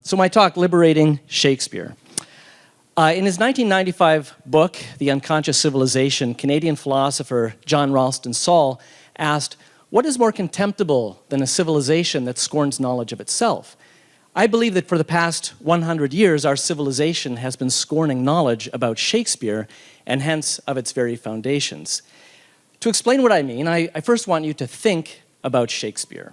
So my talk, Liberating Shakespeare. In his 1995 book, The Unconscious Civilization, Canadian philosopher John Ralston Saul asked, "What is more contemptible than a civilization that scorns knowledge of itself?" I believe that for the past 100 years, our civilization has been scorning knowledge about Shakespeare and hence of its very foundations. To explain what I mean, I first want you to think about Shakespeare.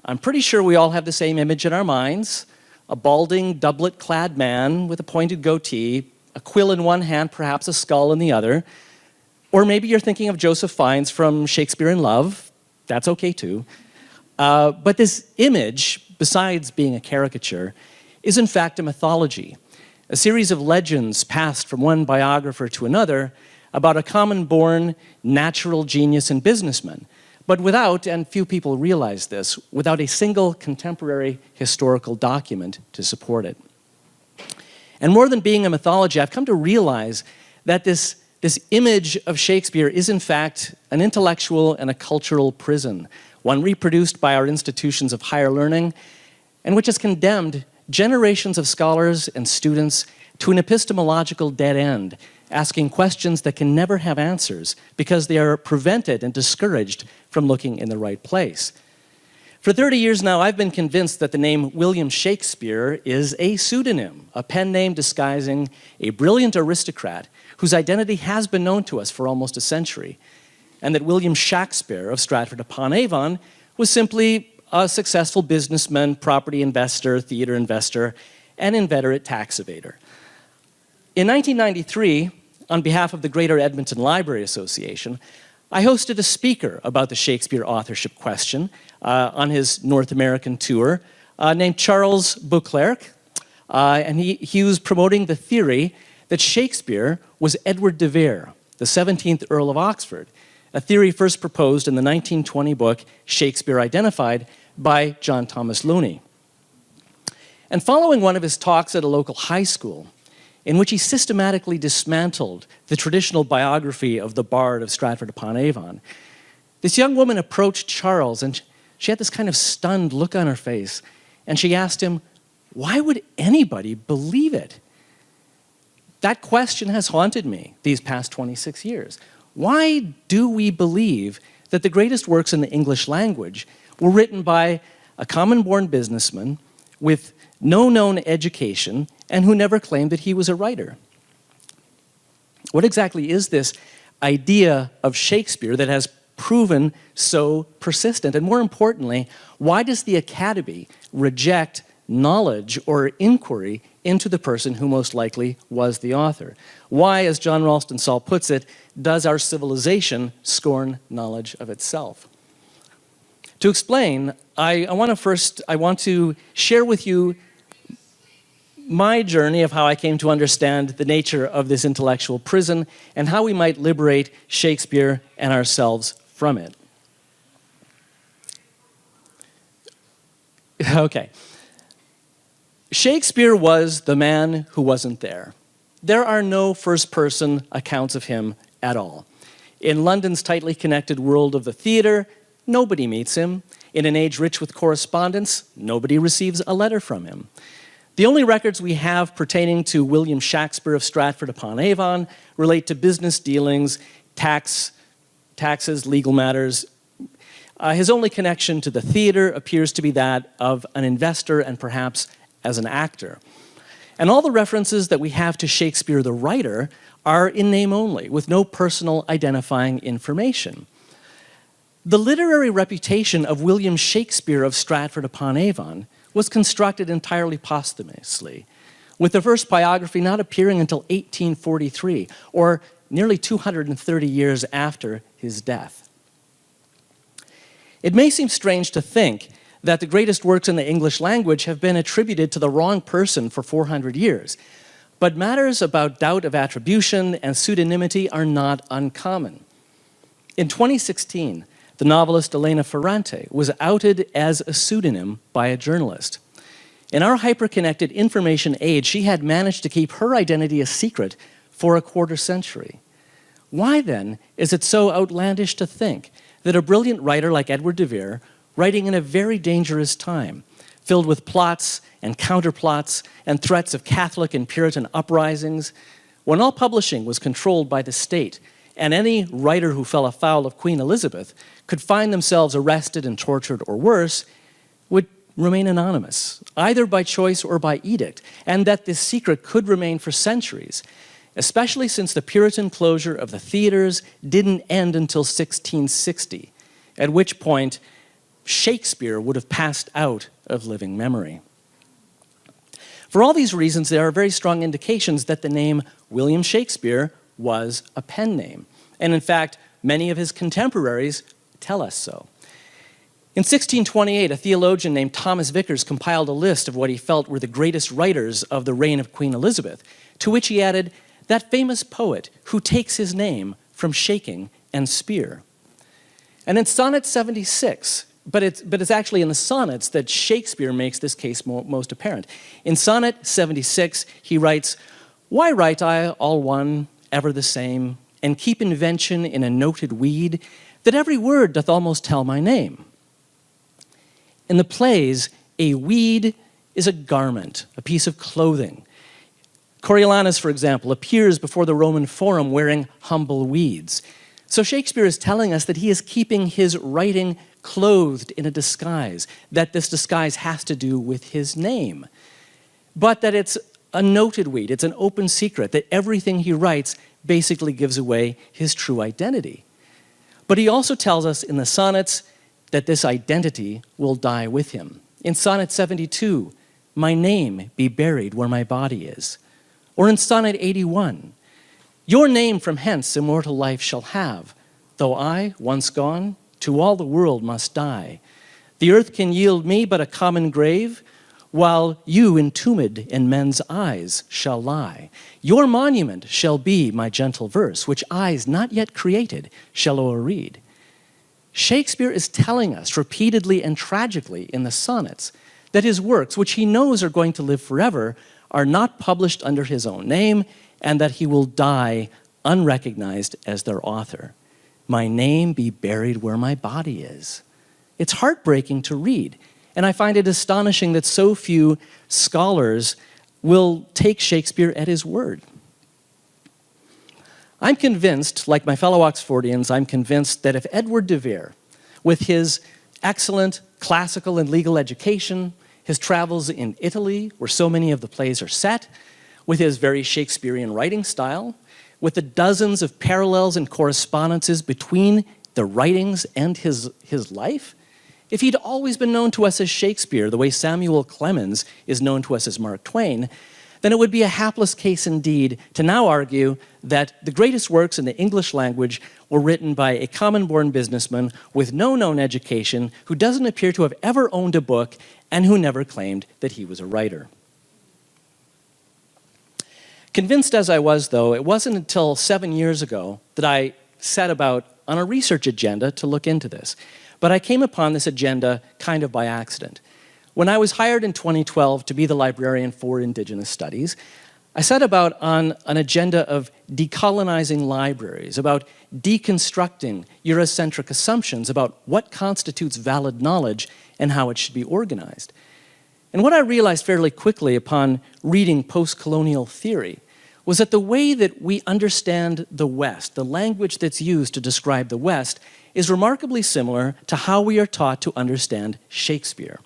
I'm pretty sure we all have the same image in our minds: a balding, doublet-clad man with a pointed goatee, a quill in one hand, perhaps a skull in the other. Or maybe you're thinking of Joseph Fiennes from Shakespeare in Love. That's okay too. But this image, besides being a caricature, is in fact a mythology, a series of legends passed from one biographer to another about a common-born natural genius and businessman, but without, and few people realize this, without a single contemporary historical document to support it. And more than being a mythology, I've come to realize that this image of Shakespeare is in fact an intellectual and a cultural prison, one reproduced by our institutions of higher learning, and which has condemned generations of scholars and students to an epistemological dead end, asking questions that can never have answers because they are prevented and discouraged from looking in the right place. For 30 years now, I've been convinced that the name William Shakespeare is a pseudonym, a pen name disguising a brilliant aristocrat whose identity has been known to us for almost a century, and that William Shakespeare of Stratford-upon-Avon was simply a successful businessman, property investor, theater investor, and inveterate tax evader. In 1993, on behalf of the Greater Edmonton Library Association, I hosted a speaker about the Shakespeare authorship question on his North American tour named Charles Beauclerc, and he was promoting the theory that Shakespeare was Edward de Vere, the 17th Earl of Oxford, a theory first proposed in the 1920 book Shakespeare Identified by John Thomas Looney. And following one of his talks at a local high school, in which he systematically dismantled the traditional biography of the Bard of Stratford-upon-Avon, this young woman approached Charles, and she had this kind of stunned look on her face, and she asked him, "Why would anybody believe it?" That question has haunted me these past 26 years. Why do we believe that the greatest works in the English language were written by a common-born businessman with no known education and who never claimed that he was a writer? What exactly is this idea of Shakespeare that has proven so persistent? And more importantly, why does the Academy reject knowledge or inquiry into the person who most likely was the author? Why, as John Ralston Saul puts it, does our civilization scorn knowledge of itself? To explain, I want to share with you my journey of how I came to understand the nature of this intellectual prison and how we might liberate Shakespeare and ourselves from it. Okay. Shakespeare was the man who wasn't there. There are no first-person accounts of him at all. In London's tightly connected world of the theater, nobody meets him. In an age rich with correspondence, nobody receives a letter from him. The only records we have pertaining to William Shakespeare of Stratford-upon-Avon relate to business dealings, taxes, legal matters. His only connection to the theater appears to be that of an investor and perhaps as an actor. And all the references that we have to Shakespeare the writer are in name only, with no personal identifying information. The literary reputation of William Shakespeare of Stratford-upon-Avon was constructed entirely posthumously, with the first biography not appearing until 1843, or nearly 230 years after his death. It may seem strange to think that the greatest works in the English language have been attributed to the wrong person for 400 years, but matters about doubt of attribution and pseudonymity are not uncommon. In 2016, the novelist Elena Ferrante was outed as a pseudonym by a journalist. In our hyper-connected information age, she had managed to keep her identity a secret for a quarter century. Why then is it so outlandish to think that a brilliant writer like Edward de Vere, writing in a very dangerous time, filled with plots and counterplots and threats of Catholic and Puritan uprisings, when all publishing was controlled by the state, and any writer who fell afoul of Queen Elizabeth could find themselves arrested and tortured or worse, would remain anonymous, either by choice or by edict, and that this secret could remain for centuries, especially since the Puritan closure of the theaters didn't end until 1660, at which point Shakespeare would have passed out of living memory. For all these reasons, there are very strong indications that the name William Shakespeare was a pen name. And in fact, many of his contemporaries tell us so. In 1628, a theologian named Thomas Vickers compiled a list of what he felt were the greatest writers of the reign of Queen Elizabeth, to which he added, that famous poet who takes his name from shaking and spear. And in Sonnet 76, but it's actually in the sonnets that Shakespeare makes this case most apparent. In Sonnet 76, he writes, "Why write I all one, ever the same, and keep invention in a noted weed, that every word doth almost tell my name?" In the plays, a weed is a garment, a piece of clothing. Coriolanus, for example, appears before the Roman Forum wearing humble weeds. So Shakespeare is telling us that he is keeping his writing clothed in a disguise, that this disguise has to do with his name, but that it's a noted weed, it's an open secret, that everything he writes basically gives away his true identity. But he also tells us in the sonnets that this identity will die with him. In Sonnet 72, "My name be buried where my body is." Or in Sonnet 81, "Your name from hence immortal life shall have, though I, once gone, to all the world must die. The earth can yield me but a common grave, while you entombed in men's eyes shall lie. Your monument shall be my gentle verse, which eyes not yet created shall o'erread." Shakespeare is telling us repeatedly and tragically in the sonnets that his works, which he knows are going to live forever, are not published under his own name, and that he will die unrecognized as their author. "My name be buried where my body is." It's heartbreaking to read, and I find it astonishing that so few scholars will take Shakespeare at his word. I'm convinced, like my fellow Oxfordians, I'm convinced that if Edward de Vere, with his excellent classical and legal education, his travels in Italy, where so many of the plays are set, with his very Shakespearean writing style, with the dozens of parallels and correspondences between the writings and his life, if he'd always been known to us as Shakespeare, the way Samuel Clemens is known to us as Mark Twain, then it would be a hapless case indeed to now argue that the greatest works in the English language were written by a common-born businessman with no known education, who doesn't appear to have ever owned a book, and who never claimed that he was a writer. Convinced as I was, though, it wasn't until 7 years ago that I set about on a research agenda to look into this. But I came upon this agenda kind of by accident. When I was hired in 2012 to be the librarian for Indigenous Studies, I set about on an agenda of decolonizing libraries, about deconstructing Eurocentric assumptions about what constitutes valid knowledge and how it should be organized. And what I realized fairly quickly upon reading post-colonial theory was that the way that we understand the West, the language that's used to describe the West, is remarkably similar to how we are taught to understand Shakespeare.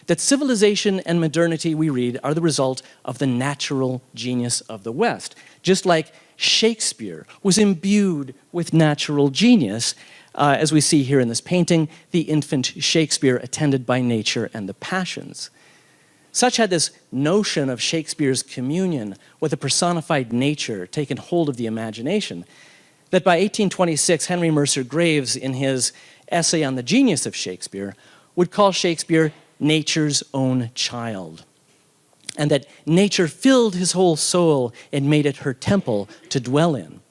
That civilization and modernity, we read, are the result of the natural genius of the West. Just like Shakespeare was imbued with natural genius, as we see here in this painting, the infant Shakespeare attended by nature and the passions. Such had this notion of Shakespeare's communion with a personified nature taken hold of the imagination, that by 1826, Henry Mercer Graves, in his essay on the genius of Shakespeare, would call Shakespeare nature's own child, and that nature filled his whole soul and made it her temple to dwell in.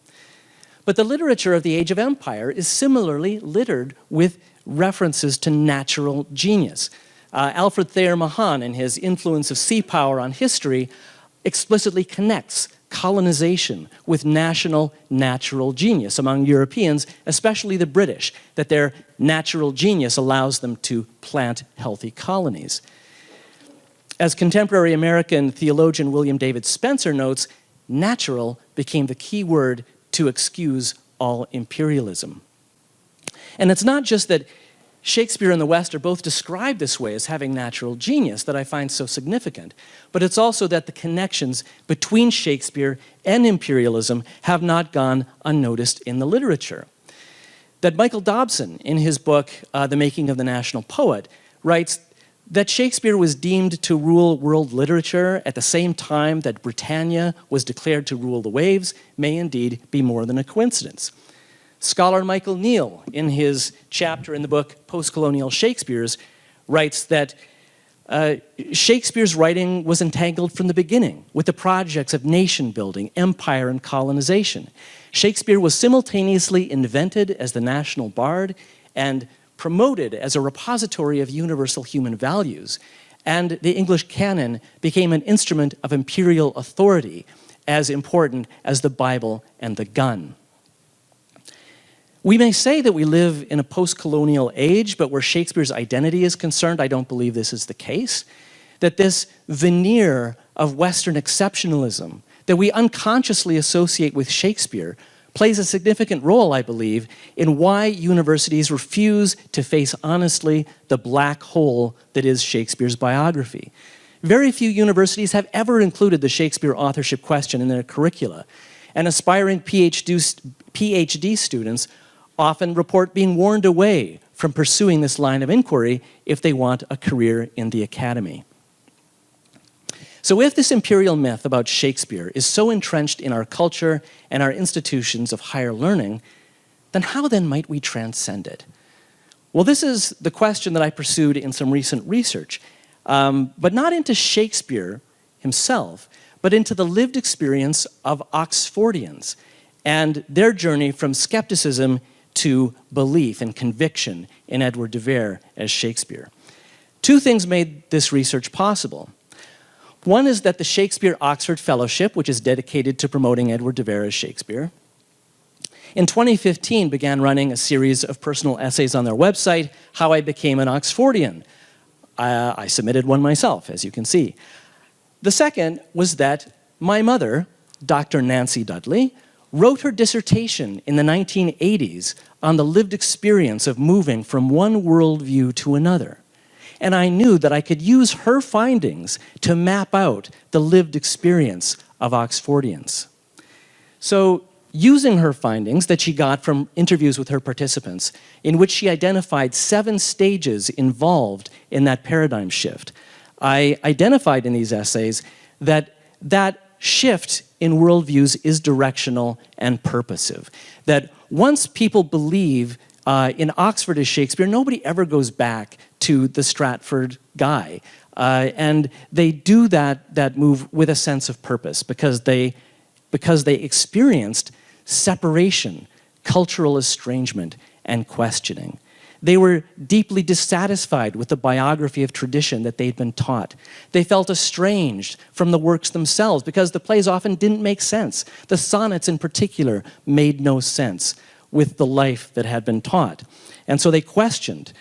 But the literature of the Age of Empire is similarly littered with references to natural genius. Alfred Thayer Mahan, in his Influence of Sea Power on History, explicitly connects colonization with national natural genius among Europeans, especially the British, that their natural genius allows them to plant healthy colonies. As contemporary American theologian William David Spencer notes, natural became the key word to excuse all imperialism. And it's not just that Shakespeare and the West are both described this way as having natural genius that I find so significant, but it's also that the connections between Shakespeare and imperialism have not gone unnoticed in the literature. That Michael Dobson, in his book, The Making of the National Poet, writes that Shakespeare was deemed to rule world literature at the same time that Britannia was declared to rule the waves may indeed be more than a coincidence. Scholar Michael Neal, in his chapter in the book Postcolonial Shakespeares, writes that Shakespeare's writing was entangled from the beginning with the projects of nation building, empire, and colonization. Shakespeare was simultaneously invented as the national bard and promoted as a repository of universal human values, and the English canon became an instrument of imperial authority as important as the Bible and the gun. We may say that we live in a post-colonial age, but where Shakespeare's identity is concerned, I don't believe this is the case. That this veneer of Western exceptionalism that we unconsciously associate with Shakespeare plays a significant role, I believe, in why universities refuse to face honestly the black hole that is Shakespeare's biography. Very few universities have ever included the Shakespeare authorship question in their curricula, and aspiring PhD students often report being warned away from pursuing this line of inquiry if they want a career in the academy. So if this imperial myth about Shakespeare is so entrenched in our culture and our institutions of higher learning, then how then might we transcend it? Well, this is the question that I pursued in some recent research, but not into Shakespeare himself, but into the lived experience of Oxfordians and their journey from skepticism to belief and conviction in Edward de Vere as Shakespeare. Two things made this research possible. One is that the Shakespeare Oxford Fellowship, which is dedicated to promoting Edward de Vere as Shakespeare, in 2015 began running a series of personal essays on their website, How I Became an Oxfordian. I submitted one myself, as you can see. The second was that my mother, Dr. Nancy Dudley, wrote her dissertation in the 1980s on the lived experience of moving from one worldview to another. And I knew that I could use her findings to map out the lived experience of Oxfordians. So, using her findings that she got from interviews with her participants, in which she identified 7 stages involved in that paradigm shift, I identified in these essays that that shift in worldviews is directional and purposive. That once people believe in Oxford as Shakespeare, nobody ever goes back to the Stratford guy. And they do that move with a sense of purpose because they experienced separation, cultural estrangement, and questioning. They were deeply dissatisfied with the biography of tradition that they'd been taught. They felt estranged from the works themselves because the plays often didn't make sense. The sonnets in particular made no sense with the life that had been taught. And so they questioned.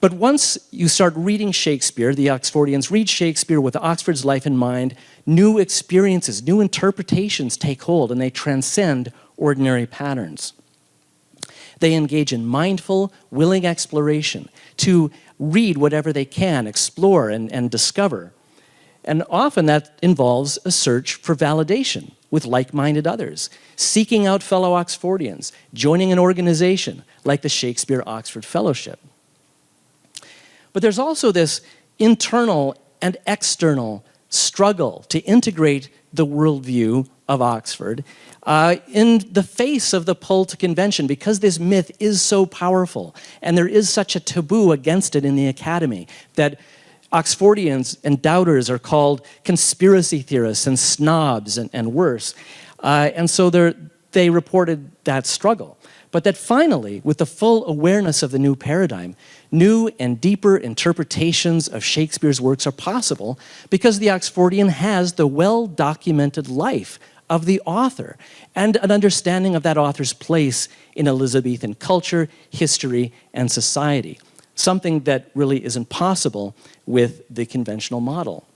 But once you start reading Shakespeare, the Oxfordians read Shakespeare with Oxford's life in mind, new experiences, new interpretations take hold, and they transcend ordinary patterns. They engage in mindful, willing exploration to read whatever they can, explore, and discover. And often that involves a search for validation with like-minded others, seeking out fellow Oxfordians, joining an organization like the Shakespeare Oxford Fellowship. But there's also this internal and external struggle to integrate the worldview of Oxford in the face of the pull to convention, because this myth is so powerful and there is such a taboo against it in the academy that Oxfordians and doubters are called conspiracy theorists and snobs and worse. And so they reported that struggle. But that finally, with the full awareness of the new paradigm, new and deeper interpretations of Shakespeare's works are possible because the Oxfordian has the well-documented life of the author and an understanding of that author's place in Elizabethan culture, history, and society. something that really isn't possible with the conventional model.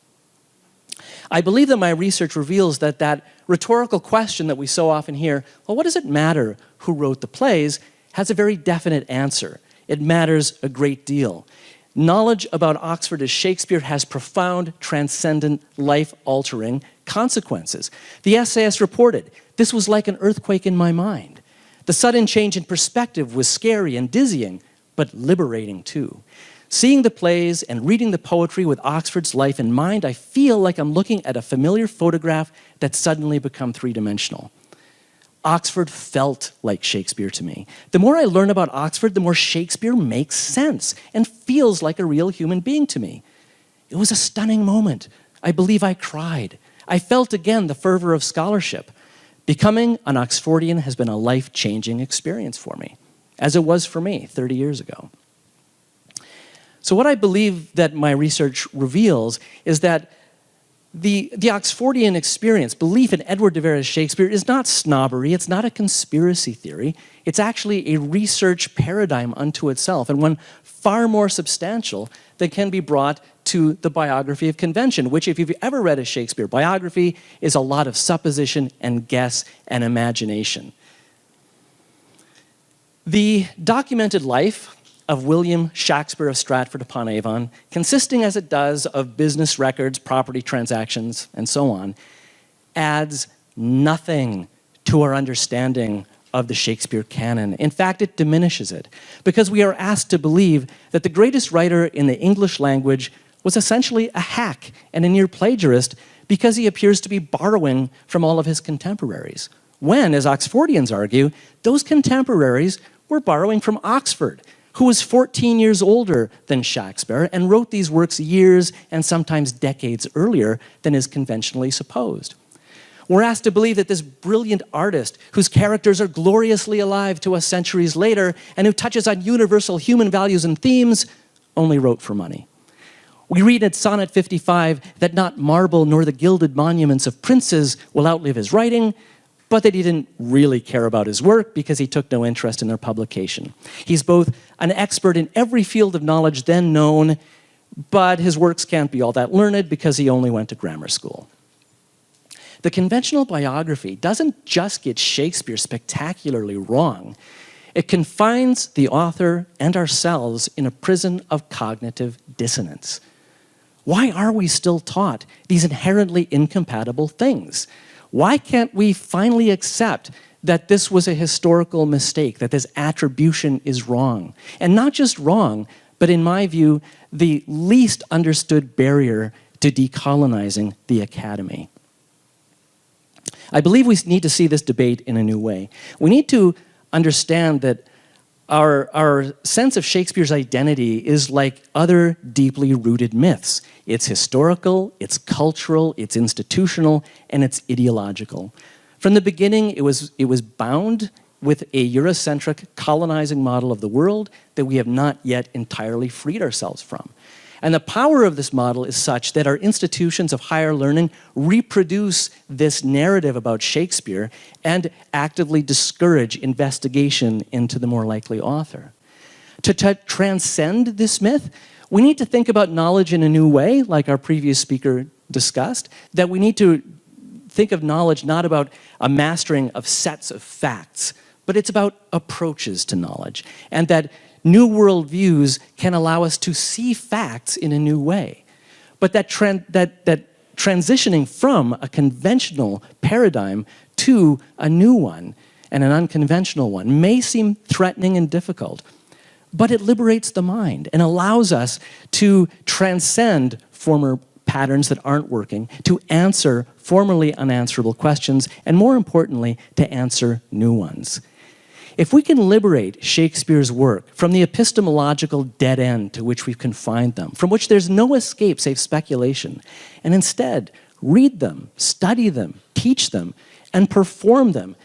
I believe that my research reveals that that rhetorical question that we so often hear, well, what does it matter who wrote the plays, has a very definite answer. It matters a great deal. Knowledge about Oxford as Shakespeare has profound, transcendent, life-altering consequences. The essayist reported, "This was like an earthquake in my mind. The sudden change in perspective was scary and dizzying, but liberating too. Seeing the plays and reading the poetry with Oxford's life in mind, I feel like I'm looking at a familiar photograph that's suddenly become three-dimensional." Oxford felt like Shakespeare to me. The more I learn about Oxford, the more Shakespeare makes sense and feels like a real human being to me. It was a stunning moment. I believe I cried. I felt again the fervor of scholarship. Becoming an Oxfordian has been a life-changing experience for me, as it was for me 30 years ago. So what I believe that my research reveals is that the Oxfordian experience, belief in Edward de Vere as Shakespeare, is not snobbery, it's not a conspiracy theory, it's actually a research paradigm unto itself, and one far more substantial that can be brought to the biography of convention, which, if you've ever read a Shakespeare biography, is a lot of supposition and guess and imagination. The documented life of William Shakespeare of Stratford-upon-Avon, consisting as it does of business records, property transactions, and so on, adds nothing to our understanding of the Shakespeare canon. In fact, it diminishes it, because we are asked to believe that the greatest writer in the English language was essentially a hack and a near plagiarist because he appears to be borrowing from all of his contemporaries. When, as Oxfordians argue, those contemporaries were borrowing from Oxford, who was 14 years older than Shakespeare and wrote these works years and sometimes decades earlier than is conventionally supposed. We're asked to believe that this brilliant artist, whose characters are gloriously alive to us centuries later and who touches on universal human values and themes, only wrote for money. We read at Sonnet 55 that not marble nor the gilded monuments of princes will outlive his writing, but that he didn't really care about his work because he took no interest in their publication. He's both an expert in every field of knowledge then known, but his works can't be all that learned because he only went to grammar school. The conventional biography doesn't just get Shakespeare spectacularly wrong, it confines the author and ourselves in a prison of cognitive dissonance. Why are we still taught these inherently incompatible things? Why can't we finally accept that this was a historical mistake, that this attribution is wrong? And not just wrong, but in my view, the least understood barrier to decolonizing the academy. I believe we need to see this debate in a new way. We need to understand that our sense of Shakespeare's identity is like other deeply rooted myths. It's historical, it's cultural, it's institutional, and it's ideological. From the beginning, it was bound with a Eurocentric colonizing model of the world that we have not yet entirely freed ourselves from. And the power of this model is such that our institutions of higher learning reproduce this narrative about Shakespeare and actively discourage investigation into the more likely author. To transcend this myth, we need to think about knowledge in a new way, like our previous speaker discussed, that we need to think of knowledge not about a mastering of sets of facts, but it's about approaches to knowledge, and that new worldviews can allow us to see facts in a new way. But that transitioning from a conventional paradigm to a new one and an unconventional one may seem threatening and difficult, but it liberates the mind and allows us to transcend former patterns that aren't working, to answer formerly unanswerable questions, and more importantly, to answer new ones. If we can liberate Shakespeare's work from the epistemological dead end to which we've confined them, from which there's no escape save speculation, and instead read them, study them, teach them, and perform them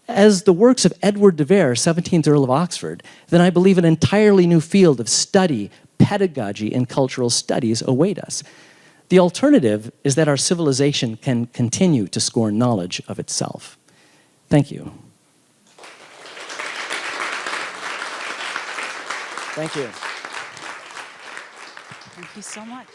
as the works of Edward de Vere, 17th Earl of Oxford, then I believe an entirely new field of study, pedagogy, and cultural studies await us. The alternative is that our civilization can continue to scorn knowledge of itself. Thank you. Thank you. Thank you so much.